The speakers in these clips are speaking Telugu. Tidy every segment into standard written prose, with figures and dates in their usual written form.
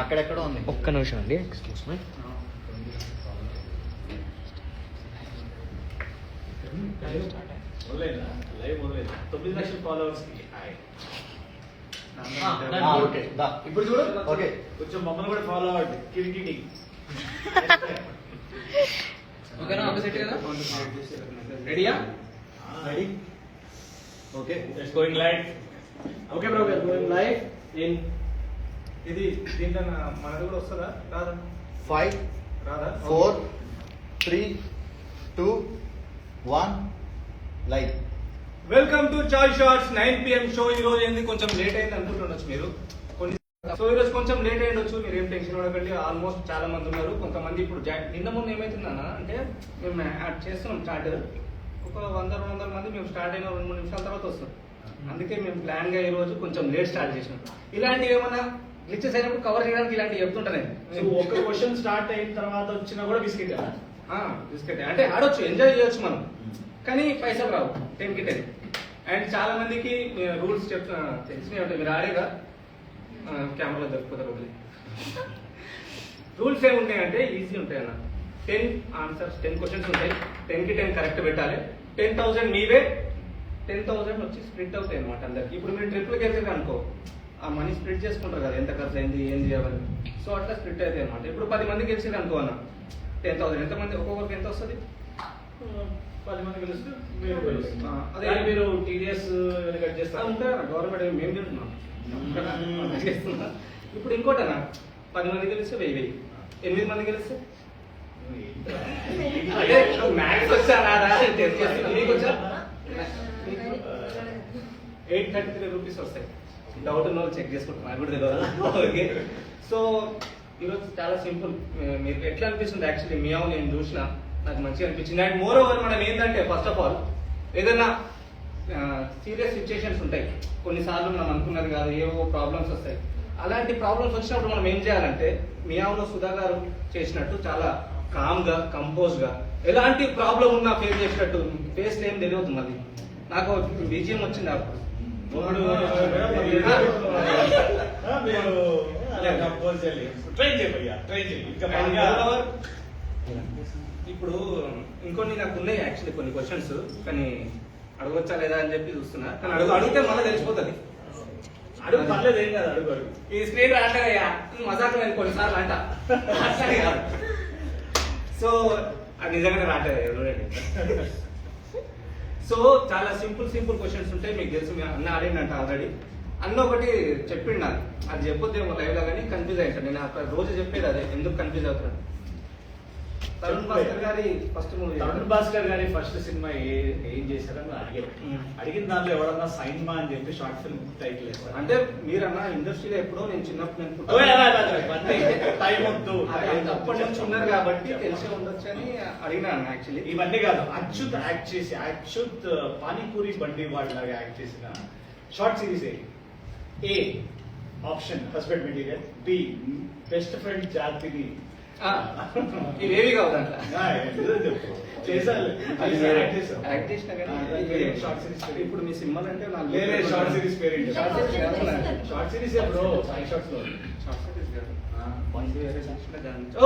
అక్కడెక్కడ ఉంది. ఒక్క నిమిషం అండి, ఎక్స్క్యూజ్ మీ. $9 లక్షల ఫాలోవర్స్ ఇప్పుడు చూడు. ఓకే, కొంచెం మమ్మల్ని కూడా ఫాలో అవ్వండి. కిరికిటి ఓకేనా? ఒక సెట్ కదా, రెడీయా? Ready. Okay, it's going live. Okay bro, we are going live in ఇది. దీంట్లో మనది కూడా వస్తుందా? రాదా? 5 రాదా? 4 3 2 1 live. Welcome to chai shots 9 PM show. ఈ రోజు ఏంది కొంచెం లేట్ అయింది అనుకుంటుండొచ్చు మీరు. సో ఈ రోజు కొంచెం లేట్ అయ్యొచ్చు, మీరు ఏం టెన్షన్ పడకండి. ఆల్మోస్ట్ చాలా మంది ఉన్నారు. కొంతమంది ఇప్పుడు నిన్న ముందు ఏమైతుందన్నా అంటే మేము చేస్తున్నాం స్టార్ట్, ఒక 100-200 మంది మేము స్టార్ట్ అయిన 2-3 నిమిషాల తర్వాత వస్తాం. అందుకే మేము ప్లాన్ గా ఈ రోజు కొంచెం లేట్ స్టార్ట్ చేసినాం. ఇలాంటివి ఏమన్నా గ్లిచెస్ అయినప్పుడు కవర్ చేయడానికి ఇలాంటివి చెప్తుంటాను. ఒక క్వశ్చన్ స్టార్ట్ అయిన తర్వాత వచ్చినా కూడా బిస్కెట్ బిస్కెట్ అంటే ఆడొచ్చు, ఎంజాయ్ చేయొచ్చు మనం, కానీ పైసలు రావు 10కి 10. అండ్ చాలా మందికి రూల్స్ తెలిసినవి ఉంటాయి, మీరు ఆడేగా కెమెరాలో దొరికిపోతారు. వదిలే రూల్స్ ఏముంటాయంటే ఈజీ ఉంటాయి అన్న. 10 ఆన్సర్స్, 10 క్వశ్చన్స్ ఉంటాయి. 10కి 10 కరెక్ట్ పెట్టాలి. 10,000 మీవే, 10,000 వచ్చి స్ప్లిట్ అవుతాయి అనమాట అందరికి. ఇప్పుడు మీరు ట్రిప్లకి వెళ్తే అనుకో, ఆ మనీ స్ప్లిట్ చేసుకుంటారు కదా, ఎంత ఖర్చు అయింది ఏంది అవన్నీ. సో అట్లా స్ప్లిట్ అవుతాయి అనమాట. ఇప్పుడు 10 మందికి గెలిచింది అనుకో అన్న, 10,000. ఎంతమంది ఒక్కొక్కరికి ఎంత వస్తుంది? 10 మంది గెలుస్తే మీరు గెలుస్తారు. అదే మీరు టీడీఎస్ కట్ చేస్తారు ఉంటారా? గవర్నమెంట్ మేము తింటున్నాం. ఇప్పుడు ఇంకోటి అన్న, 10 మంది గెలిస్తే 1000, 8 మంది గెలిస్తే మ్యాథ్స్ వచ్చారా? మీకు వచ్చా? 833 రూపీస్ వస్తాయి. డౌట్ ఉన్న వాళ్ళు చెక్ చేసుకుంటారు, నాకు కూడా తెలియదు. ఓకే, సో ఈరోజు చాలా సింపుల్. మీకు ఎట్లా అనిపిస్తుంది? యాక్చువల్లీ మియావ్ నేను చూసిన, నాకు మంచిగా అనిపించింది. అండ్ మోర్ ఓవర్ మనం ఏంటంటే ఫస్ట్ ఆఫ్ ఆల్ ఏదైనా సీరియస్ సిచ్యుయేషన్స్ ఉంటాయి కొన్నిసార్లు, మనం అనుకున్నది కాదు, ఏవో ప్రాబ్లమ్స్ వస్తాయి. అలాంటి ప్రాబ్లమ్స్ వచ్చినప్పుడు మనం ఏం చేయాలంటే మియావ్లో సుధా గారు చేసినట్టు చాలా కామ్ గా, కంపోజ్ గా, ఎలాంటి ప్రాబ్లం ఉన్నా ఫేస్ చేసినట్టు, ఫేస్ ఏం తెలియదు. మళ్ళీ నాకు విజయం వచ్చింది అప్పుడు. ఇప్పుడు ఇంకొన్ని నాకు ఉన్నాయి యాక్చువల్లీ కొన్ని క్వశ్చన్స్, కానీ అడగొచ్చా లేదా అని చెప్పి చూస్తున్నా. కానీ అడిగితే మళ్ళీ తెలిసిపోతుంది. అడుగు పర్లేదు, ఏం కాదు, అడుగు. ఈ స్క్రీన్ అంటగా మజాక్ నేను కొన్నిసార్లు అంట, సో అది నిజంగానే రాటది చూడండి. సో చాలా సింపుల్ క్వశ్చన్స్ ఉంటాయి. మీకు తెలుసు, అన్న ఆడిండంట ఆల్రెడీ. అన్న ఒకటి చెప్పిండు నాకు, అది చెప్పొద్దేమో లైవ్ లో, కానీ కన్ఫ్యూజ్ అయ్యాను. నేను అక్కడ రోజు చెప్పేది అదే, ఎందుకు కన్ఫ్యూజ్ అవుతున్నాను. తరుణ్ భాస్కర్ గారి ఫస్ట్ మూవీ, తరుణ్ భాస్కర్ గారి ఫస్ట్ సినిమా ఏం చేశారని అడిగిన దాంట్లో ఎవరన్నా సైన్మా అని చెప్పి షార్ట్ ఫిల్మ్ టైటిల్ వేస్తారు. అంటే మీరన్నా ఇండస్ట్రీలో ఎప్పుడో, నేను చిన్నప్పుడు టైం వద్దు, అప్పటి నుంచి ఉన్నారు కాబట్టి తెలిసి ఉండొచ్చు అని అడిగినా అన్న. యాక్చువల్లీ ఇవన్నీ కాదు, అచ్యుత్ యాక్ట్ చేసి, అచ్యుత్ పానీపూరి బండి వాళ్ళలాగా యాక్ట్ చేసిన షార్ట్ సిరీస్ ఏ option husband material, B best friend జాతిని. ఇవేవి కావు దాంట్లో ఇప్పుడు మీ సినిమాలు అంటే షార్ట్ సిరీస్ పేరు షార్ట్ సిరీస్ బ్రో, షార్ట్స్ లో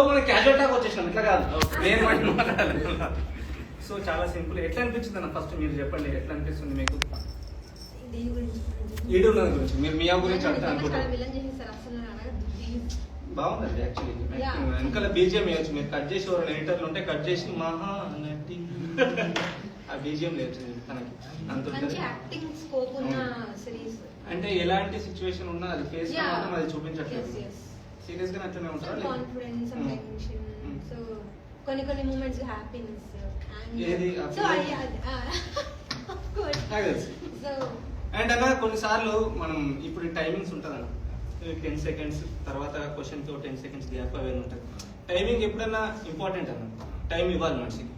మన క్యాజువల్ టాక్ వచ్చేసినాం, ఇట్లా కాదు. సో చాలా సింపుల్. ఎట్లా అనిపించింది అన్న? ఫస్ట్ మీరు చెప్పండి, ఎట్లా అనిపిస్తుంది మీకు ఈడు గురించి? మీరు మియా గురించి అంటే అనుకుంటారు. బాగుందండి యాక్చువల్లీ. వెనకాల బీజిఎం వేయచ్చు, మీరు కట్ చేసి ఎవరైనా ఎడిటర్లు ఉంటే కట్ చేసి మహా అన్నట్టు ఆ బీజిఎం లేదు తనకి. అంత అంటే ఎలాంటి సిచ్యువేషన్ ఉన్నా అది ఫేస్ మాత్రం అది చూపించట్లేదు. సీరియస్ గా అట్లనే ఉంటారు. కొన్ని మూమెంట్స్ హ్యాపీనెస్ అండ్ అన్న కొన్నిసార్లు మనం ఇప్పుడు టైమింగ్స్ ఉంటుంది అన్న, 10 seconds తర్వాత క్వశ్చన్ తో 10 seconds గ్యాప్ అవన్నీ ఉంటుంది. టైమింగ్ ఎప్పుడన్నా ఇంపార్టెంట్ అన్న, టైం ఇవ్వాలి మనిషికి.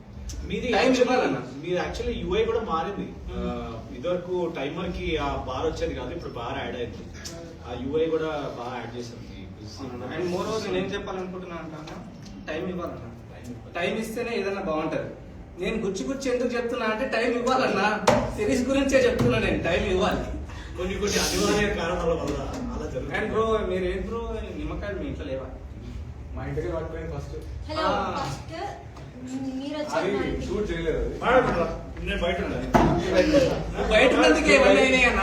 మీది టైం ఇవ్వాలన్న. మీరు యాక్చువల్లీ యూఐ కూడా మారింది. ఇదివరకు టైమర్ కి ఆ బార్ వచ్చేది కాదు, ఇప్పుడు బార్ యాడ్ అయింది. ఆ యూఐ కూడా బాగా యాడ్ చేసింది. అండ్ మోర్ ఓవర్ నేను ఏం చెప్పాలనుకుంటున్నా అంటే టైం ఇవ్వాలన్న. టైం ఇస్తేనే ఏదైనా బాగుంటది. నేను గుచ్చి ఎందుకు చెప్తున్నా అంటే టైం ఇవ్వాలన్నా, సిరీస్ గురించే చెప్తున్నా నేను. టైం ఇవ్వాలి. కొన్ని అనివార్య కారణాల వల్ల అలా అండ్ జరుగుతుంది. బ్రో మీరు ఏం బ్రో నిమ్మకాయలు మీ ఇంట్లో లేవా? మా ఇంటికి పట్టుకుని ఫస్ట్ హలో Ah. ఫస్ట్ మీరు అది వచ్చారు మా ఇంటికి. షూట్ చేయలేదు అది. మాట్లాడరా? నేను బయట ఉండాలి. నువ్వు బయట ఉన్నందుకే ఇవన్నీ అయినాయి అన్న.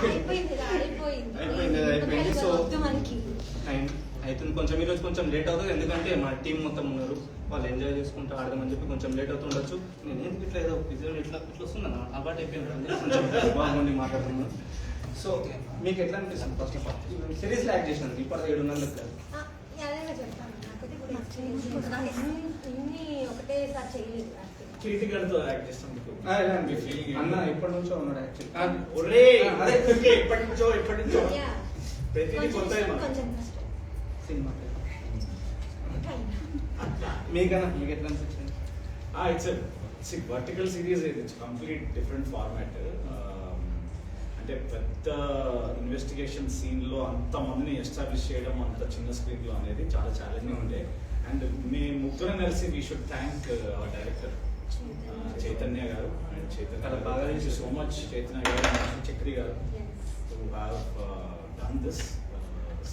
అయిపోయింది అయిపోయింది అయిపోయింది. ఇంకా So- వద్దు మనకి అవుతుంది కొంచెం ఈరోజు కొంచెం లేట్ అవుతుంది, ఎందుకంటే మా టీం మొత్తం ఉన్నారు, వాళ్ళు ఎంజాయ్ చేసుకుంటూ ఆడదామని చెప్పి కొంచెం లేట్ అవుతుండొచ్చు. నేను ఎందుకు ఇట్లా ఏదో విజయం ఇట్లా వస్తుందన్న అలవాటు అయిపోయింది, అందుకే కొంచెం బాగుండి మాట్లాడుతున్నాను. సో మీకు ఎట్లా అనిపిస్తుంది? ఫస్ట్ ఆఫ్ ఆల్ సిరీస్లో యాక్ట్ చేసినాను ఇప్పుడు 700 కాదు. ఆ, అదేనా చెప్తాను నాకైతే ఇప్పుడు నచ్చలేదు. నాకు ఇన్ని ఒకటేసారి చేయలేదు acting. కిరీటి గడితో యాక్ట్ చేస్తాం మీకు. అన్న ఎప్పటి నుంచో ఉన్నాడు యాక్చువల్లీ. ఒరే అదే ఎప్పటి నుంచో Yeah. ప్రతిదీ కొంచెం కొత్త ఇష్టం, కొంచెం కష్టం. సినిమా అట్లా మీకన్నా మీకు ఎట్లా అనిపించింది? It's vertical series, it's complete different format. అంటే పెద్ద ఇన్వెస్టిగేషన్ సీన్ లో అంత మందిని ఎస్టాబ్లిష్ చేయడం అంత చిన్న స్క్రీన్ లో అనేది చాలా ఛాలెంజింగ్ ఉండే. అండ్ మీ ముగ్గురం కలిసి we should thank our director Chaitanya గారు. అండ్ చైతన్య చాలా బాగా thank you so much Chaitanya గారు, చక్రి గారు Yes. To have done this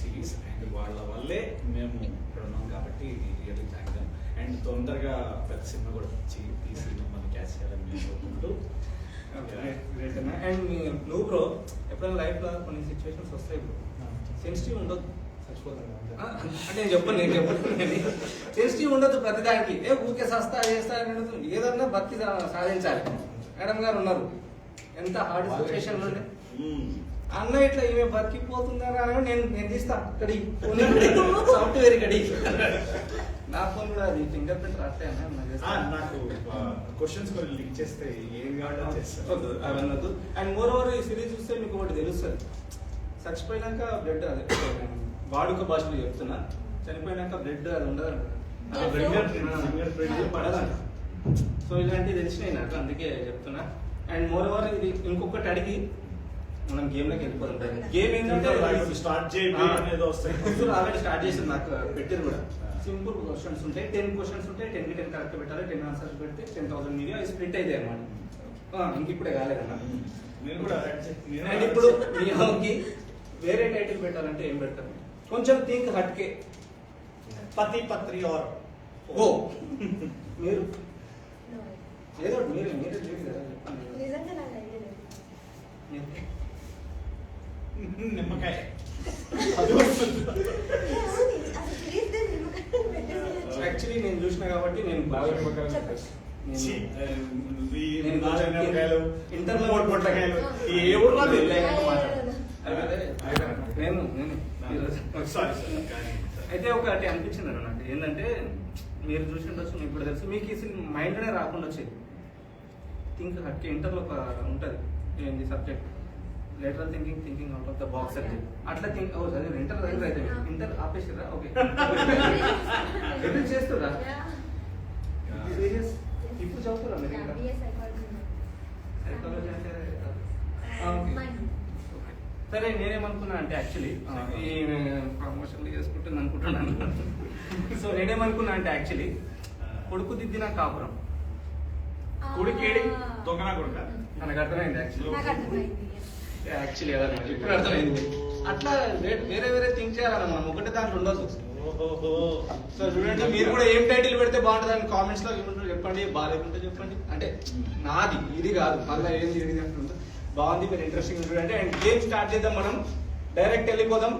series. And వాళ్ళ వల్లే మేము ఇక్కడ ఉన్నాం కాబట్టి రియల్లీ థ్యాంక్ దెమ్. అండ్ తొందరగా పెద్ద సినిమా కూడా వచ్చి ఈ సినిమా మనం క్యాచ్ చేయాలని మేము కోరుకుంటూ అండ్ నువ్వు బ్రో ఎప్పుడైనా లైఫ్ లో కొన్ని సిచ్యువేషన్స్ వస్తాయి బ్రో, సెన్సిటివ్ ఉండదు. చచ్చిపోతాను అంతే. అంటే నేను చెప్పను సెన్సిటివ్ ఉండదు ప్రతిదానికి. ఊరికే సస్తా చేస్తా అనేది ఏదన్నా బతికి సాధించాలి. మేడం గారు ఉన్నారు, ఎంత హార్డ్ సిచ్యువేషన్ ఉండే అన్న ఇట్లా ఈమె బతికిపోతుందని అని నేను తీస్తా ఇక్కడి సాఫ్ట్వేర్ ఇక్కడి నా ఫోన్ కూడా అది ఫింగర్ ప్రింట్ రాస్తే నాకు క్వశ్చన్స్ కొన్ని లింక్ చేస్తే ఏం కావాలో చేస్తాను. వద్దు, అవన్నీ వద్దు. అండ్ మోర్ ఓవర్ ఈ సిరీస్ చూస్తే మీకు ఒకటి తెలుస్తుంది, చచ్చిపోయినాక బ్లడ్ అదే వాడుక భాషలో చెప్తున్నా, చనిపోయినాక బ్లడ్ అది ఉండదు ఫింగర్ ప్రింట్ పడదంట. సో ఇలాంటివి తెలిసినాయి నాకు, అందుకే చెప్తున్నా. అండ్ మోర్ ఓవర్ ఇది ఇంకొకటి అడిగి మనం గేమ్ లోకి వెళ్ళిపోతుంటాం. గేమ్ ఏంటంటే స్టార్ట్ చేయండి అనేది వస్తాయి. ఆల్రెడీ స్టార్ట్ చేసింది, నాకు పెట్టారు కూడా. సింపుల్ క్వశ్చన్స్ ఉంటాయి, 10 క్వశ్చన్స్ ఉంటాయి, 10 కి 10 కరెక్ట్ పెట్టాలి, 10 ఆన్సర్స్ పెడితే 10,000 మీడియా స్ప్లిట్ అయితే అనమాట. ఇంక ఇప్పుడే కాలేదన్న. నేను కూడా అండ్ ఇప్పుడు మీ హౌకి వేరే టైటిల్ పెట్టాలంటే ఏం పెడతారు? కొంచెం థింక్ హట్కే. పతి పత్రి ఆర్ ఓ మీరు No. ఏదో మీరే లేదు కదా చెప్పండి. నిజంగా నాకు idea లేదు. నిమ్మకాయ అసలు series దే నిమ్మకాయ పెట్టేసి యాక్చువల్లీ నేను చూసిన కాబట్టి నేను బాగా చెప్పండి. ఇంటర్లో పొట్లకాయలు ఆ. ఏ ఊర్లో నేను సారీ అయితే ఒకటి అనిపించింది అన్న నాకు, ఏంటంటే మీరు చూసి ఉండొచ్చు, మీకు కూడా తెలుసు, మీకు ఈ మైండ్లోనే రాకుండా వచ్చేది. థింక్ హట్కే ఇంటర్లో ఒక ఉంటుంది ఏంటి subject, lateral thinking out of the box అని చెప్పి అట్లా థింక్ చదివి ఇంటర్ దగ్గర అయితే ఇంటర్ ఆపేసిరా. ఓకే చేస్తురా సీరియస్ ఇప్పుడు చదువుతురా మీరు ఇంకా? BA psychology. సైకాలజీ అంటే Mind. సరే నేనేమనుకున్నా అంటే యాక్చువల్లీ ఈ ప్రమోషన్లు చేసుకుంటుంది అనుకుంటున్నాను. సో నేనేమనుకున్నా అంటే యాక్చువల్లీ కొడుకు దిద్దిన కాపురం. కుడికేడి దొంగన కొడుక నాకు అర్థమైంది నాకు అర్థమైంది. యాక్చువల్లీ అదనమాట, ఇప్పుడు అర్థమైంది. అట్లా వేరే వేరే థింక్ చేయాలన్న మనం, ఒకటే దాంట్లో ఉండదు. సో చూడండి, మీరు కూడా ఏం టైటిల్ పెడితే బాగుంటుంది అని కామెంట్స్ లో ఏమంటారు చెప్పండి, బాగాలేకుంటే చెప్పండి. అంటే నాది ఇది కాదు, మళ్ళీ ఏంది ఇది అంటుంటుంది. బాగుంది, మీరు ఇంట్రెస్టింగ్ చూడండి. అండ్ గేమ్ స్టార్ట్ చేద్దాం, మనం డైరెక్ట్ వెళ్ళిపోదాం.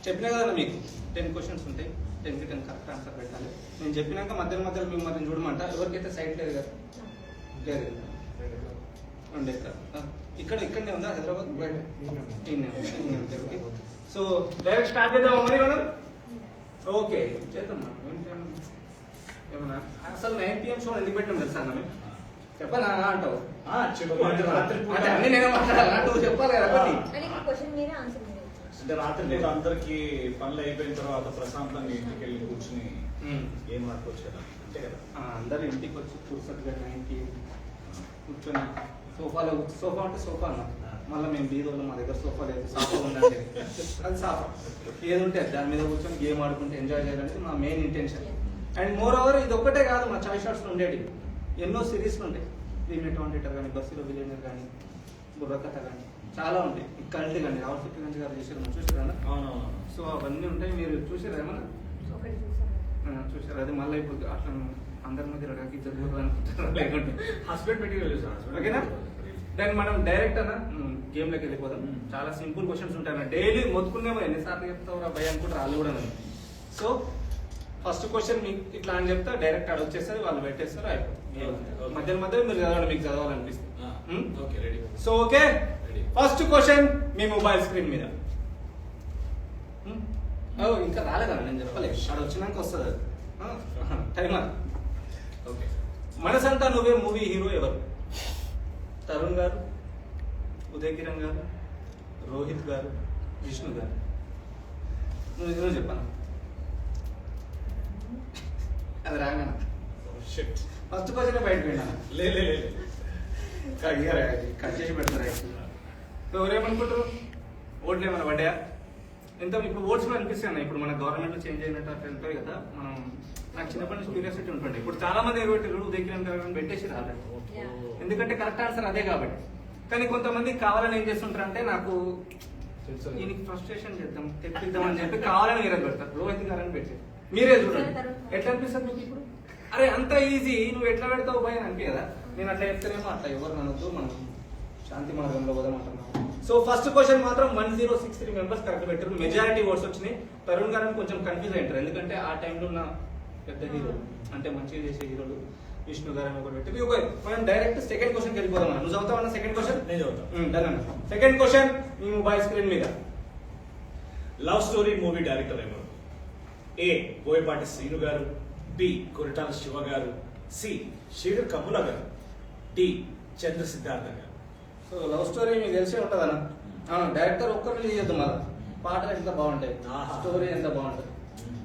చెప్పినా కదా మీకు 10 క్వశ్చన్స్ ఉంటాయి, 10 కి 10 కరెక్ట్ ఆన్సర్ పెట్టాలి. నేను చెప్పినాక మధ్యలో మధ్యలో మిమ్మల్ని చూడమంట. ఎవరికైతే సైట్ లేదు కదా, లేదు ఉండే ఇక్కడనే ఉందా హైదరాబాద్? సో డైరెక్ట్ స్టార్ట్ చేద్దాం మరి మనం. ఓకే చేద్దాం ఏమన్నా. అసలు 9 PM షో ఎందుకు పెట్టాం తెలుసా అన్న? చెప్పాలా అంటావు? అంటే అన్ని నేనే మాట్లాడాలా? నువ్వు చెప్పాలి కదా ఒకటి. అంటే ఈ క్వశ్చన్ మీరే ఆన్సర్ మీరే. అంటే రాత్రి పూట అందరికి పనులు అయిపోయిన తర్వాత ప్రశాంతంగా ఇంటికి వెళ్ళి కూర్చుని ఏం మాట్లాడవచ్చు కదా, అంతే కదా. అందరు ఇంటికి వచ్చి కూర్చోట్టుగా 9కి కూర్చొని సోఫా అంటే సోఫా అన్న. మళ్ళీ మేము బీదోళ్ళు, మా దగ్గర సోఫా లేదు, సాఫా ఉందండి. అది సాఫా ఏది ఉంటే దాని మీద కూర్చొని గేమ్ ఆడుకుంటే ఎంజాయ్ చేయాలనేది మా main intention. And more over ఇది ఒక్కటే కాదు, మా చాయ్ షాట్స్లో ఉండేవి ఎన్నో సిరీస్లు ఉంటాయి. ప్రీమియర్ కాంటెంటర్ కానీ, బస్సులో విలేజర్ కానీ, బుర్రకథ కానీ చాలా ఉంటాయి. కల్ట్ కానీ రావు ఫిట్ గంజ్ గారు చేశారు, మనం చూసారా? అవునవును. సో అవన్నీ ఉంటాయి. మీరు చూసారా ఏమన్నా? ఒకటి చూసాను. చూసారు. అది మళ్ళీ ఇప్పుడు అట్లా అందరి మధ్య రకాకి జరుగుతుంది అనుకుంటారు లేకుంటే హస్బెండ్ మెటీరియల్ చూసాను. ఓకేనా? దాన్ని మనం డైరెక్ట్ అన్న గేమ్లోకి వెళ్ళిపోదాం. చాలా సింపుల్ క్వశ్చన్స్ ఉంటాయి అన్న. డైలీ మొత్తుకునేమో ఎన్నిసార్లు చెప్తావు భయ అనుకుంటారు వాళ్ళు కూడా. సో ఫస్ట్ క్వశ్చన్ మీకు ఇట్లా అని చెప్తా, డైరెక్ట్ ఆడ వచ్చేస్తుంది, వాళ్ళు పెట్టేస్తారు, అయిపోతుంది. మధ్య మధ్యలో మీరు చదవండి, మీకు చదవాలనిపిస్తుంది. Okay ready. So okay, first question మీ మొబైల్ స్క్రీన్ మీద. ఇంకా రాలేదా? నేను చెప్పలేదు, ఆడ వచ్చినాక వస్తుంది అది. Timer. Okay. Manasantha Nuvve movie hero ఎవరు? తరుణ్ గారు, ఉదయ్ కిరణ్ గారు, రోహిత్ గారు, విష్ణు గారు? నువ్వు చెప్పాను అది రాగా. ఫస్ట్ క్వశ్చన్ బయట పోయినా కట్ చేసి పెడతారు. ఎవరేమనుకుంటారు? ఓట్లు ఏమైనా పడ్డాయా? ఎంత ఇప్పుడు ఓట్స్ కూడా అనిపిస్తాయి. ఇప్పుడు మన గవర్నమెంట్ చేంజ్ అయినట్టు అట్లా ఉంటాయి కదా. మనం నాకు చిన్నప్పటి నుంచి క్యూరియాసిటీ ఉంటుంది. ఇప్పుడు చాలా మంది ఎవరు ఉదయ్ కిరణ్ గారు పెట్టేసి రాలేదు, ఎందుకంటే కరెక్ట్ ఆన్సర్ అదే కాబట్టి. కానీ కొంతమంది కావాలని ఏం చేస్తుంటారు అంటే, నాకు దీనికి ఫ్రస్ట్రేషన్ చేద్దాం, తెప్పిద్దాం అని చెప్పి కావాలని మీరే పెడతారు. రోహిత్ గారు అని పెట్టారు. మీరే చూడండి ఎట్లా అనిపిస్తుంది మీకు ఇప్పుడు. అరే అంత ఈజీ, నువ్వు ఎట్లా పెడతావు భయ అని అనిపి కదా. నేను అట్లా చెప్తానేమో, అట్లా ఎవరు అనొద్దు, మనం శాంతి మార్గంలో పోదామంటున్నాం. సో ఫస్ట్ క్వశ్చన్ మాత్రం 1063 మెంబర్స్ కరెక్ట్ పెట్టారు. మెజారిటీ ఓట్స్ వచ్చినాయి. తరుణ్ గారు కొంచెం కన్ఫ్యూజ్ అయ్యారు, ఎందుకంటే ఆ టైంలో ఉన్న పెద్ద హీరోలు అంటే మంచిగా చేసే హీరోలు విష్ణు గారు అని ఒకటి పెట్టి. మనం డైరెక్ట్ సెకండ్ క్వశ్చన్ వెళ్ళిపోదాం. నువ్వు చదువుతావన్నా సెకండ్ క్వశ్చన్? నేను చదువుతాను. డన్ అన్న. సెకండ్ క్వశ్చన్ మీ మొబైల్ స్క్రీన్ మీద. లవ్ స్టోరీ మూవీ డైరెక్టర్ ఎవరు? ఏ బోయపాటి శ్రీను గారు, బి కొరటాల శివ గారు, సి శేఖర్ కమ్ముల గారు, డి చంద్ర సిద్ధార్థ గారు. సో లవ్ స్టోరీ మీకు తెలిసే ఉంటుంది అన్న. డైరెక్టర్ ఒక్కరిని చేయొద్దు, మళ్ళీ పాటలు ఎంత బాగుంటాయి, స్టోరీ ఎంత బాగుంటుంది.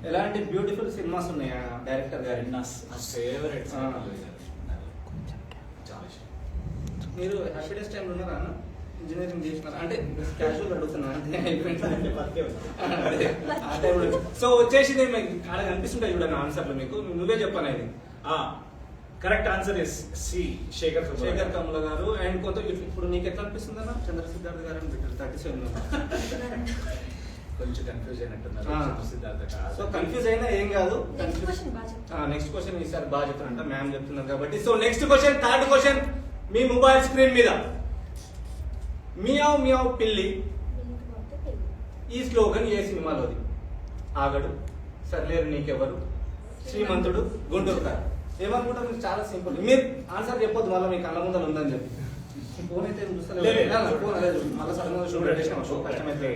ఎలాంటి బ్యూటిఫుల్ సినిమాస్ ఉన్నాయి ఆ డైరెక్టర్ గారి. నా ఫేవరెట్. మీరు హ్యాపీడెస్ టైంలో ఉన్నారా అన్న? ఇంజనీరింగ్ చేసినారా అంటే? క్యాజువల్ అడుగుతున్నా అంతే. సో వచ్చేసింది ఆడ కనిపిస్తుంటాయి చూడండి ఆన్సర్లు మీకు. నువ్వే చెప్పాను ఇది. Correct answer is C Sekhar Kammula garu. And కొంత ఇప్పుడు నీకు ఎట్లా అనిపిస్తుంది అన్న? చంద్ర సిద్ధార్థ గారు అని పెట్టారు 37. కొంచెం కన్ఫ్యూజ్ అయినట్టున్నారు. సో కన్ఫ్యూజ్ అయినా ఏం కాదు. నెక్స్ట్ క్వశ్చన్ బాగా చెప్తాను. నెక్స్ట్ క్వశ్చన్ ఈసారి బాగా చెప్తారంట, మ్యామ్ చెప్తున్నారు కాబట్టి. So next question, third question మీ మొబైల్ స్క్రీన్ మీద. మియావ్ మియావ్ పిల్లి ఈ స్లోగన్ ఏ సినిమాలోది? ఆగడు, సర్లేరు నీకెవరు, శ్రీమంతుడు, గుంటూరు కారు. ఏమనుకుంటారు? మీరు చాలా సింపుల్. మీరు ఆన్సర్ చెప్పొద్దు, మళ్ళీ మీకు కళ్ళ ముందర ఉందని చెప్పి. ఫోన్ అయితే ఫోన్ అదే మళ్ళీ సడన్గా షో పెట్టేసాం, షో కష్టమైతే.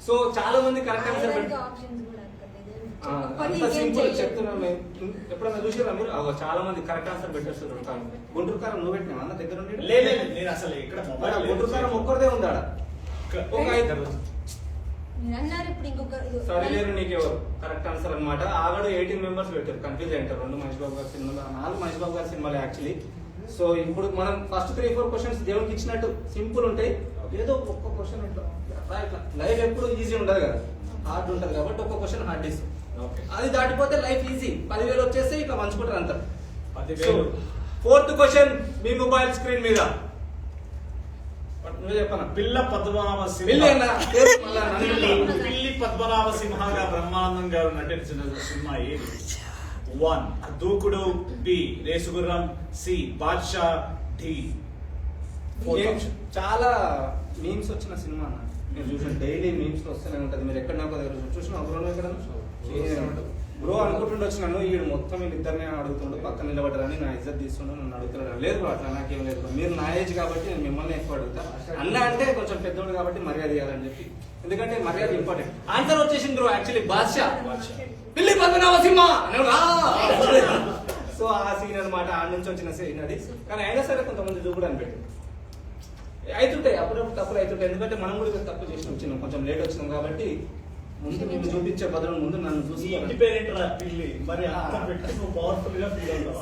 సో చాలా మంది కరెక్ట్ ఆన్సర్ ఆప్షన్స్ కూడా అంత సింపుల్ చెప్తున్నాను. ఎప్పుడన్నా చూసారా మీరు? చాలా మంది కరెక్ట్ ఆన్సర్ పెట్టేస్తారు. గుంటూరు కారం నువ్వు పెట్టినా అన్న దగ్గర నుండి? లేదు, నేను అసలు ఇక్కడ గుంటూరు కారం ఒక్కరిదే ఉందాడ. ఒక 5 మీరు అన్నారు ఇప్పుడు ఇంకొక సరిలేరు నీకెవరు కరెక్ట్ ఆన్సర్ అనమాట. ఆగడు 18 మెంబర్స్ పెట్టారు. కన్ఫ్యూజ్ అయ్యారు. 2 మహేష్ బాబు గారి సినిమాలు, 4 మహేష్ బాబు గారి సినిమాలు యాక్చువల్లీ. సో ఇప్పుడు మనం ఫస్ట్ 3-4 క్వశ్చన్స్ దేవునికి ఇచ్చినట్టు సింపుల్ ఉంటాయి. ఏదో ఒక్క క్వశ్చన్ ఇట్లా లైఫ్ ఎప్పుడు ఈజీ ఉండదు కదా, హార్డ్ ఉంటుంది కాబట్టి ఒక్క క్వశ్చన్ హార్డ్ ఇస్తాం. అది దాటిపోతే లైఫ్ ఈజీ. 10,000 వచ్చేస్తే ఇట్లా పంచుకుంటారు అంతా. 10,000. ఫోర్త్ క్వశ్చన్ మీ మొబైల్ స్క్రీన్ మీద. నువ్వే చెప్పనా? పిల్ల పద్మనాభ సింహ. పిల్లి పద్మనాభ సింహగా బ్రహ్మానందం గారు నటించిన సినిమా ఏది? 1 దూకుడు, B Race Gurram, C Badshah, D. చాలా మీమ్స్ వచ్చిన సినిమా అన్న. మీరు చూసిన డైలీ మీమ్స్ లో వస్తూనే ఉంటుంది. మీరు ఎక్కడ నాకు చూసిన బ్రో ఎక్కడ బ్రో అనుకుంటుండొచ్చు నన్ను. ఈడు మొత్తం వీళ్ళిద్దరిని అడుగుతుండు, పక్కన నిలబడ్డారని నా ఇజ్జత్ తీసుకుంటూ నన్ను అడుగుతున్నాడు. లేదు బ్రో, అట్లా నాకేం లేదు. మీరు నా ఏజ్ కాబట్టి నేను మిమ్మల్ని ఎక్కువ అడుగుతా. అన్న అంటే కొంచెం పెద్దోడు కాబట్టి మర్యాద ఇవ్వాలని చెప్పి, ఎందుకంటే మర్యాద ఇంపార్టెంట్. ఆన్సర్ వచ్చేసింది బ్రో, యాక్చువల్లీ బాద్షా, పిల్లి పద్మనాభ సింహ. సో ఆ సీన్ అనమాట, ఆ నుంచి వచ్చిన సీన్ అది. కానీ అయినా సరే కొంతమంది దూకుడు అని పెట్టి అవుతుంటాయి, అప్పుడప్పుడు తప్పులు అవుతుంటాయి. ఎందుకంటే మనం కూడా తప్పు చేసి వచ్చినాం, కొంచెం లేట్ వచ్చినాం కాబట్టి. ముందు నేను చూపించే బదులు ముందు నన్ను చూసి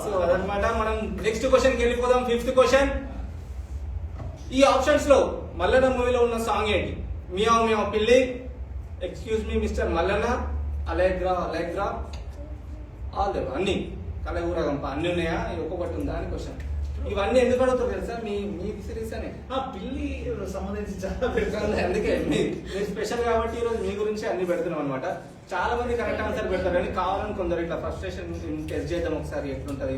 సో అదనమాట. మనం నెక్స్ట్ క్వశ్చన్ కి వెళ్ళిపోదాం. 5th question. ఈ ఆప్షన్స్ లో మల్లన్న మూవీలో ఉన్న సాంగ్ ఏంటి? మియావ్ మియావ్ పిల్లి, excuse me mister Mallanna, allegra allegra, all దేవ్ అన్ని, కలగూరగంప అన్ని ఉన్నాయా? ఒక్కొక్కటి ఉందా అని క్వశ్చన్. ఇవన్నీ ఎందుకు అడుగుతారు తెలుసా మీ సిరీస్ అనే పిల్లి సంబంధించి చాలా అందుకే మీరు స్పెషల్ కాబట్టి ఈరోజు మీ గురించి అన్ని పెడుతున్నాం అనమాట. చాలా మంది కరెక్ట్ ఆన్సర్ పెడతారు కానీ కావాలని కొందరు ఇట్లా ఫ్రస్ట్రేషన్ టెస్ట్ చేద్దాం ఒకసారి ఎట్లుంటది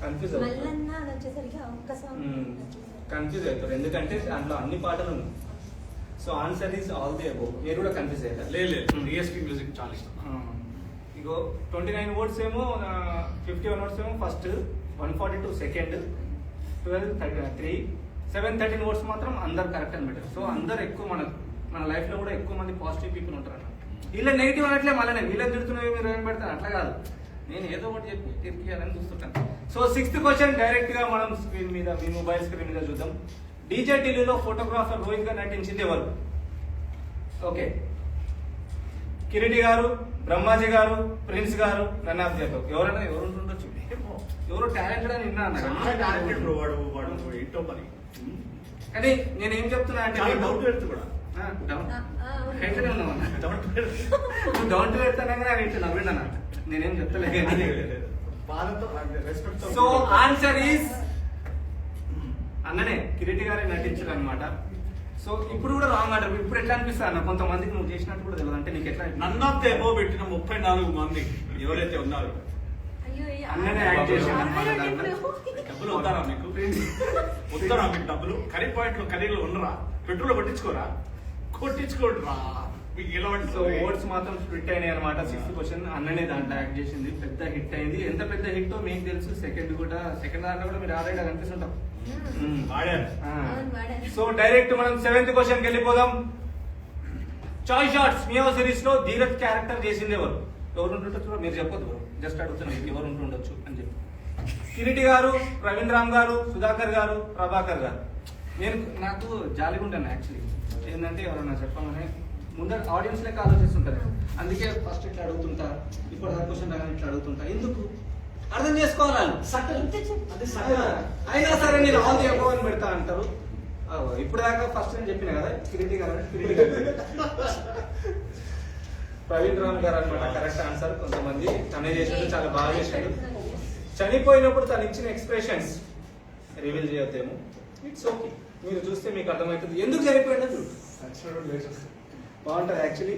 కన్ఫ్యూజ్ మల్లన్న అని వచ్చేసరికి ఒక్క సాంగ్ కన్ఫ్యూజ్ అవుతారు ఎందుకంటే దాంట్లో అన్ని పాటలు ఉన్నాయి. So answer is all the above. మీరు కూడా కన్ఫ్యూజ్ అవుతారు. లేదు డిఎస్పీ మ్యూజిక్ చాలా ఇష్టం. ఇగో 29 ఓట్స్ ఏమో 51 ఓట్స్ ఏమో ఫస్ట్, 142 సెకండ్, 12 713 ఓట్స్ మాత్రం అందరు కరెక్ట్ అని పెట్టారు. సో అందరు ఎక్కువ మన లైఫ్ లో కూడా ఎక్కువ మంది పాజిటివ్ పీపుల్ ఉంటారు అన్న. వీళ్ళ నెగిటివ్ అనట్లే మళ్ళీ వీళ్ళని తిడుతున్నవి మీరు ఏం పెడతారు అట్లా కాదు. నేను ఏదో ఒకటి చెప్పి తిరిగియాలని చూస్తుంటాను. సో 6th క్వశ్చన్ డైరెక్ట్ గా మనం స్క్రీన్ మీద మీ మొబైల్ స్క్రీన్ మీద చూద్దాం. డీజే ఢిల్లీలో ఫోటోగ్రాఫర్ రోహిత్ గా నటించింది ఎవరు? ఓకే, కిరీటి గారు, బ్రహ్మాజీ గారు, ప్రిన్స్ గారు, నన్ ఆఫ్ ది అబౌవ్. ఎవరైనా ఎవరు ఉంటుండొచ్చు. ఎవరో టాలెంటెడ్ అని విన్నా అన్నారు వాడు ఏంటో మరి. కానీ నేను ఏం చెప్తున్నా అంటే డౌట్ పెడుతూ కూడా డౌన్ టు పెడతానే కానీ నవ్విండి అన్న. నేనేం చెప్తలేదు. సో ఆన్సర్ ఈస్ అన్ననే కిరీటి గారే నటించారు అనమాట. సో ఇప్పుడు కూడా రాంగ్ ఆర్డర్. ఇప్పుడు ఎట్లా అనిపిస్తా అన్న కొంతమందికి నువ్వు చేసినట్టు కూడా తెలియదు అంటే నీకు ఎట్లా నన్ ఆఫ్ ది అబౌవ్ పెట్టిన 34 మంది ఎవరైతే ఉన్నారో అన్ననే యాక్ట్ చేసిండు అన్నమాట దాంట్లో. డబ్బులు వద్దారా మీకు? వద్దారా మీకు డబ్బులు? కర్రీ పాయింట్లు కర్రీలు ఉండరా? పెట్రోల్ కొట్టించుకోరా? కొట్టించుకోండిరా. మీకు ఎలా సో ఓట్స్ మాత్రం స్ప్లిట్ అయినాయి అనమాట. 6th క్వశ్చన్ అన్ననే దాంట్లో యాక్ట్ చేసింది. పెద్ద హిట్ అయింది. ఎంత పెద్ద హిట్ మీకు తెలుసు. సెకండ్ దాంట్లో కూడా మీరు ఆల్రెడీ కనిపిస్తుంటాం. సో డైరెక్ట్ మనం 7th క్వశ్చన్ కి వెళ్ళిపోదాం. చాయ్ షాట్స్ మియావ్ సిరీస్ లో ధీరజ్ క్యారెక్టర్ చేసింది ఎవరు? ఎవరు ఉంటుండొచ్చు మీరు చెప్పొద్దు. ఎవరు జస్ట్ అడుగుతున్నాను ఎవరు ఉంటుండొచ్చు అని చెప్పి. కిరీటి గారు, ప్రవీణ్ రామ్ గారు, సుధాకర్ గారు, ప్రభాకర్ గారు. నాకు జాలిగా ఉంటాను యాక్చువల్లీ. ఏంటంటే ఎవరన్నా చెప్పమని ముందర ఆడియన్స్ లెక్క ఆలోచిస్తుంటారు. అందుకే ఫస్ట్ ఇట్లా అడుగుతుంటా, ఇప్పుడు క్వశ్చన్ రాగానే ఇట్లా అడుగుతుంటా. ఎందుకు అర్థం చేసుకోవాలి. అయినా సరే నేను ఆల్ ది అబౌవ్ అని పెడతా అంటారు. ఇప్పుడు దాకా ఫస్ట్ నేను చెప్పిన కదా కిరీటి గారు. ప్రవీణ్ రామ్ గారు అనమాట కరెక్ట్ ఆన్సర్. కొంతమంది తనే చేసాడు, చాలా బాగా చేశాడు. చనిపోయినప్పుడు తను ఇచ్చిన ఎక్స్ప్రెషన్స్ రివీల్ చేయొద్దేమో. ఇట్స్ ఓకే, మీరు చూస్తే మీకు అర్థమవుతుంది ఎందుకు చనిపోయినా చూడు. బాగుంటుంది యాక్చువల్లీ.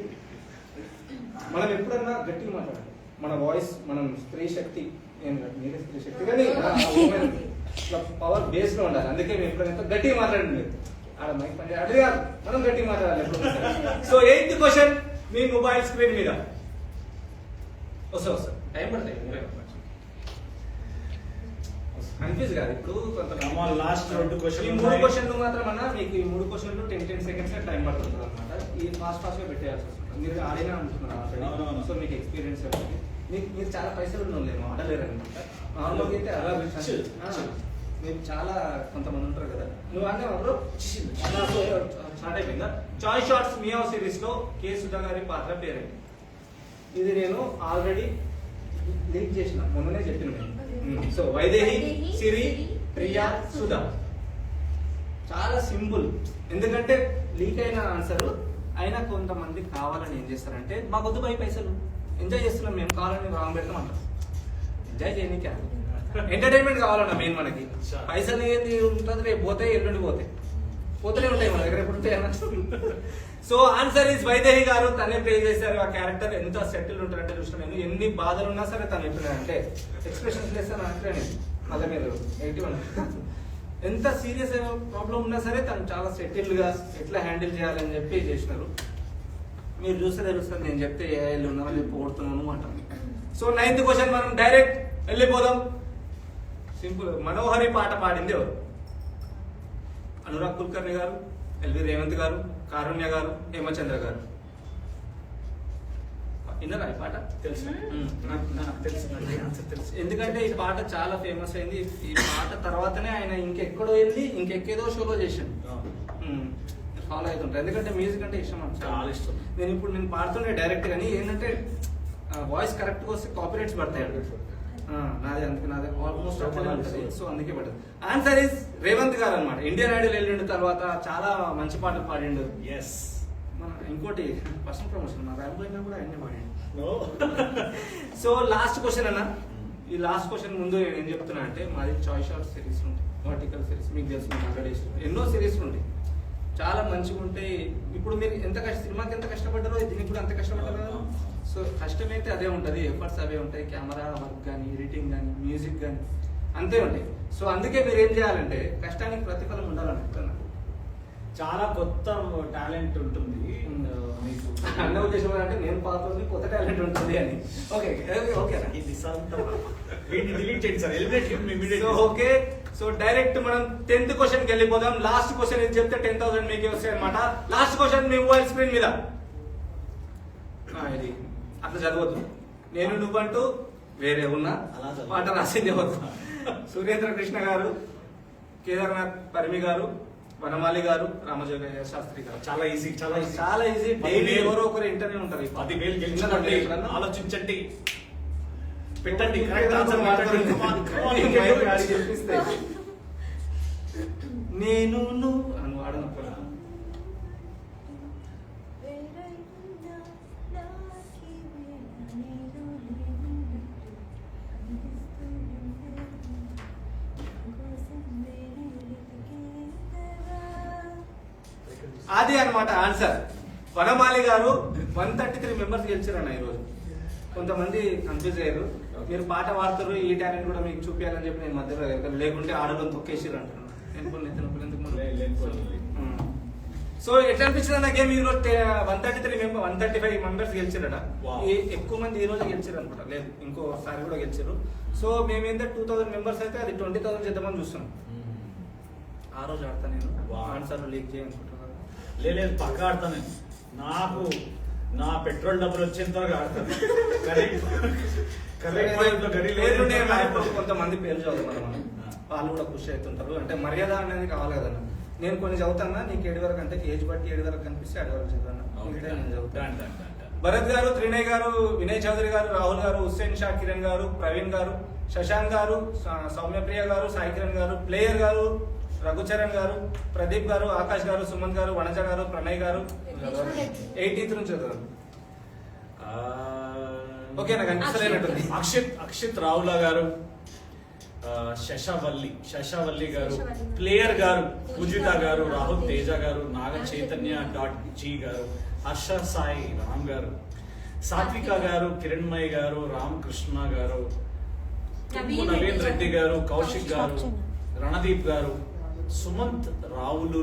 మనం ఎప్పుడన్నా గట్టిగా మాట్లాడాలి. మన వాయిస్, మనం స్త్రీ శక్తి, మీరే స్త్రీ శక్తి కానీ పవర్ బేస్ లో ఉండాలి. అందుకే మేము ఎప్పుడైనా గట్టిగా మాట్లాడండి. ఆడ మైక్ పని అది కాదు, మనం గట్టిగా మాట్లాడాలి. సో 8th క్వశ్చన్ మీ మొబైల్ స్క్రీన్ మీద వస్తా టైం పడతాయి. కన్ఫ్యూజ్ కాదు. ఇప్పుడు కొంత లాస్ట్ 2 క్వశ్చన్ 3 క్వశ్చన్లు మాత్రం అన్నా మీకు ఈ 3 క్వశ్చన్లు 10 seconds టైం పడుతుంది అనమాట. ఈ ఫాస్ట్ గా పెట్టేయాల్సి వస్తుంది. మీరు ఆడినా అంటున్నారు. సో మీకు ఎక్స్పీరియన్స్ మీరు చాలా పైసలు ఉన్నోళ్ళేమో ఆడలేరు అనమాట. నార్మల్గా అయితే అలా మీరు చాలా కొంతమంది ఉంటారు కదా. నువ్వు అంటే ఎవరు స్టార్ట్ అయిపోయిందా? చాయ్ షాట్స్ మియావ్ సిరీస్ లో కే సుధా గారి పాత్ర పేరేంటి? ఇది నేను ఆల్రెడీ లింక్ చేసిన, మొన్ననే చెప్పిన. సో వైదేహి, సిరి, ప్రియా, సుధా. చాలా సింపుల్. ఎందుకంటే లీక్ అయిన ఆన్సర్ అయినా కొంతమంది కావాలని ఏం చేస్తారంటే మాకు వద్దు పై పైసలు ఎంజాయ్ చేస్తున్నాం మేము, కావాలని రాంగ్ పెడతాం అంటారు. ఎంజాయ్ చేయనీకే ఎంటర్టైన్మెంట్ కావాలన్నా మెయిన్. మనకి పైసలు ఏంది ఉంటుంది, రేపు పోతాయి, ఎల్లుండి పోతూనే ఉంటాయి మన దగ్గర. ఎప్పుడు ఉంటాయి. సో ఆన్సర్ ఈజ్ వైదేహి గారు. తనే ప్లే చేశారు ఆ క్యారెక్టర్. ఎంత సెటిల్ ఉంటారంటే చూసిన నేను ఎన్ని బాధలు ఉన్నా సరే తను ఎప్పుడు అంటే ఎక్స్ప్రెషన్స్ చేస్తాను అంటే మళ్ళీ మీరు నెగిటివ్ ఎంత సీరియస్ ప్రాబ్లం ఉన్నా సరే తను చాలా సెటిల్ గా ఎట్లా హ్యాండిల్ చేయాలని చెప్పి చేసినారు. మీరు చూస్తే తెలుస్తుంది. నేను చెప్తే ఏ ఉన్నా చెప్పి పోడుతున్నాను అంటాను. సో 9th క్వశ్చన్ మనం డైరెక్ట్ వెళ్ళిపోదాం. సింపుల్. మనోహరి పాట పాడింది ఎవరు? అనురాగ్ కుల్కర్ణి గారు, ఎల్వి రేవంత్ గారు, కారుణ్య గారు, హేమచంద్ర గారు. విన్నారా ఈ పాట? తెలుసు. ఎందుకంటే ఈ పాట చాలా ఫేమస్ అయింది. ఈ పాట తర్వాతనే ఆయన ఇంకెక్కడో వెళ్ళి ఇంకెక్కేదో షోలో చేశాడు. ఫాలో అవుతుంటారు. ఎందుకంటే మ్యూజిక్ అంటే ఇష్టం, చాలా ఇష్టం. నేను పాడుతుండే డైరెక్ట్ కానీ ఏంటంటే వాయిస్ కరెక్ట్ గా వస్తే కాపీరైట్స్ పడతాయి. నాది అందుకే నాది ఆల్మోస్ట్ అట్లా ఉంటుంది. సో అందుకే పడుతుంది. ఆన్సర్ ఇస్ రేవంత్ గారు అనమాట. ఇండియన్ ఐడల్ వెళ్ళిండు తర్వాత చాలా మంచి పాటలు పాడిండు. ఎస్. మన ఇంకోటి పర్సనల్ ప్రమోషన్ మా ర్యాంప్ అయినా కూడా ఆయనే పాడిండు. సో లాస్ట్ క్వశ్చన్ అన్న, ఈ లాస్ట్ క్వశ్చన్ ముందు నేను ఏం చెప్తున్నా అంటే మాది చాయిస్ ఆఫ్ సిరీస్ ఉంటాయి, వర్టికల్ సిరీస్, మీకు తెలిసిన ఆల్రెడీ ఎన్నో సిరీస్లు ఉంటాయి, చాలా మంచిగా ఉంటాయి. ఇప్పుడు మీరు సినిమాకి ఎంత కష్టపడ్డారో దీనికి కూడా అంత కష్టపడ్డారు కదా. సో కష్టమైతే అదే ఉంటుంది, ఎఫర్ట్స్ అవే ఉంటాయి, కెమెరా వర్క్ కానీ, ఎడిటింగ్ కానీ, మ్యూజిక్ కానీ అంతే ఉంటాయి. సో అందుకే మీరు ఏం చేయాలంటే కష్టానికి ప్రతిఫలం ఉండాలనుకుంటున్నాను. చాలా కొత్త టాలెంట్ ఉంటుంది మీకు. అన్న ఉద్దేశం అంటే నేను పాత్రని కొత్త టాలెంట్ ఉంటుంది అని. ఓకే ఓకేనా? వీటిని డిలీట్ చేయండి sir, eliminate so okay, so direct మనం 10th క్వశ్చన్కి వెళ్ళిపోదాం. లాస్ట్ క్వశ్చన్ ఇది చెప్తే 10,000 మీకు వస్తాయి అనమాట. లాస్ట్ క్వశ్చన్ మీ మొబైల్ స్క్రీన్ మీద ఇది అట్లా చదవద్దు. నేను నువ్వంటూ వేరే ఉన్నా అలా చదవద్దు. మాట రాసింది ఎవరు? సురేంద్ర కృష్ణ గారు, కేదార్నాథ్ పరిమి గారు, వనమాలి గారు, రామజోగయ్య శాస్త్రి గారు. చాలా ఈజీ, చాలా ఈజీ, చాలా ఈజీ. డైలీ ఎవరో ఒకరు ఇంటర్వ్యూ ఉంటారు. 10,000 గెలిచినండి. ఆలోచించండి, పెట్టండి, కరెక్ట్ ఆన్సర్ మాట్లాడండి. మాట్లాడండి. చెప్పిస్తే నేను నువ్వు అని వాడనప్పుడు అది అన్నమాట ఆన్సర్. వనమాలి గారు 133 మెంబర్స్ గెలిచారన్న ఈరోజు. కొంతమంది కన్ఫ్యూజ్ అయ్యారు, మీరు పాట పాడతారు, ఈ టాలెంట్ కూడా మీకు చూపించాలని చెప్పి నేను మధ్యలో వెళ్తాను, లేకుంటే ఆడలో తొక్కేసారు అంటున్నాను. సో ఎట్లా అనిపించింది అన్న గేమ్? ఈరోజు 135 మెంబర్స్ గెలిచారట. ఎక్కువ మంది ఈ రోజు గెలిచారు అనమాట, లేదు ఇంకోసారి కూడా గెలిచారు. సో మేమేంటే 2000 మెంబర్స్ అయితే అది 20,000 చేద్దామని చూస్తున్నాం. ఆ రోజు ఆడతా నేను ఆన్సర్ లీక్ చేయాలనుకుంటున్నాను. లేదు, పక్క ఆడతాను నేను. నాకు నా పెట్రోల్ డబ్బులు వచ్చేంత వరకు ఆడతాను. కరెక్ట్ పాయింట్ లో గడి లేదు. కొంతమంది పేర్లు చదువుతారు మనం, వాళ్ళు కూడా ఖుషి అవుతుంటారు. అంటే మర్యాద అనేది కావాలి కదన్న. నేను కొన్ని చదువుతానా, నీకు 7 వరకు అంటే ఏజ్ బట్టి 7 వరకు కనిపిస్తే 7 వరకు చదువుతాను. నేను చదువుతాను. భరత్ గారు, త్రినయ్ గారు, వినయ్ చౌదరి గారు, రాహుల్ గారు, హుస్సేన్ షా, కిరణ్ గారు, ప్రవీణ్ గారు, శశాంక్ గారు, సౌమ్యప్రియ గారు, సాయి కిరణ్ గారు, ప్లేయర్ గారు, రఘుచరణ్ గారు, ప్రదీప్ గారు, ఆకాష్ గారు, సుమంత్ గారు, వనజ గారు, ప్రణయ్ గారు. 18th నుంచి చదువుతారు. ఓకే, నాకు అనిపిస్తలేనట్టుంది. అక్షిత్ రావుల గారు, శశావల్లి గారు, ప్లేయర్ గారు, పూజిత గారు, రాహుల్ తేజ గారు, నాగ చైతన్య .g గారు, హర్ష సాయి రామ్ గారు, సాత్విక గారు, కిరణ్మయ్ గారు, రామకృష్ణ గారు, నవీన్ రెడ్డి గారు, కౌశిక్ గారు, రణదీప్ గారు, సుమంత్ రావులూరి